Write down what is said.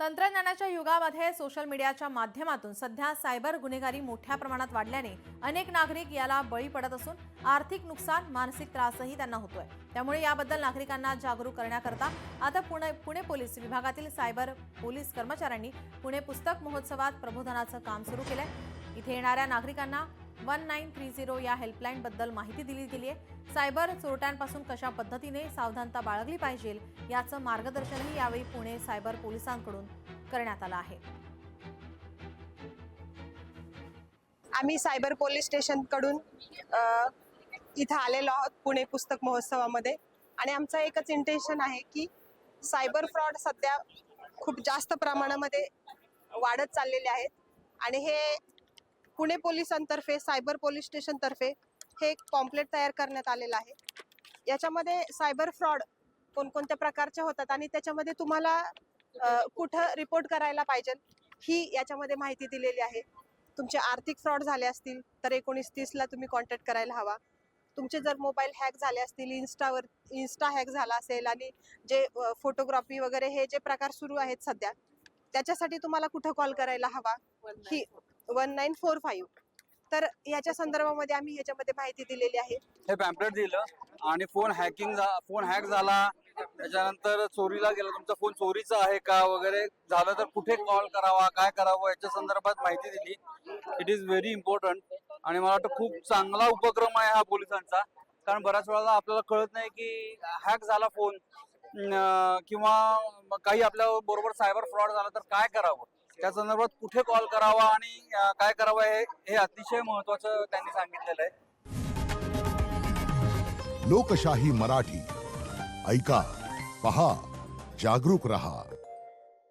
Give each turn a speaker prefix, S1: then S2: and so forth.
S1: तंत्रज्ञानाच्या युगामध्ये सोशल मीडियाच्या माध्यमातून सध्या सायबर गुन्हेगारी मोठ्या प्रमाणात वाढल्याने अनेक नागरिक याला बळी पडत असून आर्थिक नुकसान, मानसिक त्रासही त्यांना होतोय। त्यामुळे याबद्दल नागरिकांना जागरूक करण्याकरता आता पुणे पोलीस विभागातील सायबर पोलीस कर्मचाऱ्यांनी पुणे पुस्तक महोत्सवात प्रबोधनाचं काम सुरू केलंय। इथे येणाऱ्या नागरिकांना 1930 या हेल्पलाईन बद्दल माहिती दिली गेली आहे। सायबर चोरट्यांपासून कशा पद्धतीने सावधानता बाळगली पाहिजे याचं मार्गदर्शनही यावेळी पुणे सायबर पोलिसांकडून करण्यात आलं आहे।
S2: आम्ही सायबर पोलीस स्टेशन कडून इथे आलेलो आहोत पुणे पुस्तक महोत्सवामध्ये आणि आमचं एकच इंटेन्शन आहे की सायबर फ्रॉड सध्या खूप जास्त प्रमाणामध्ये वाढत चाललेले आहेत आणि हे पुणे पोलिसांतर्फे सायबर पोलीस स्टेशन तर्फे हे एक पॉम्पलेट तयार करण्यात आलेलं आहे। याच्यामध्ये सायबर फ्रॉड कोणकोणत्या प्रकारचे होतात आणि त्याच्यामध्ये तुम्हाला कुठं रिपोर्ट करायला पाहिजे ही याच्यामध्ये माहिती दिलेली आहे। तुमचे आर्थिक फ्रॉड झाले असतील तर 1930 तुम्ही कॉन्टॅक्ट करायला हवा। तुमचे जर मोबाईल हॅक झाले असतील, इन्स्टा हॅक झाला असेल आणि जे फोटोग्राफी वगैरे हे जे प्रकार सुरू आहेत सध्या त्याच्यासाठी तुम्हाला कुठं कॉल करायला हवा ही 1945। तर याच्या संदर्भामध्ये आम्ही याच्यामध्ये माहिती दिलेली आहे।
S3: हे पॅम्पलेट दिलं आणि फोन हॅक झाला, त्याच्यानंतर चोरीला गेला, तुमचा फोन चोरीचा आहे का वगैरे झालं तर कुठे कॉल करावा, काय करावं याच्या संदर्भात माहिती दिली। इट इज व्हेरी इम्पॉर्टंट आणि मला वाटतं खूप चांगला उपक्रम आहे हा पोलिसांचा, कारण बऱ्याच वेळेला आपल्याला कळत नाही की हॅक झाला फोन किंवा काही आपल्या बरोबर सायबर फ्रॉड झाला तर काय करावं, त्या संदर्भात कुठे कॉल करावा आणि काय करावं हे अतिशय महत्त्वाचं त्यांनी सांगितलेलं आहे।
S4: लोकशाही मराठी ऐका, पहा, जागरूक रहा।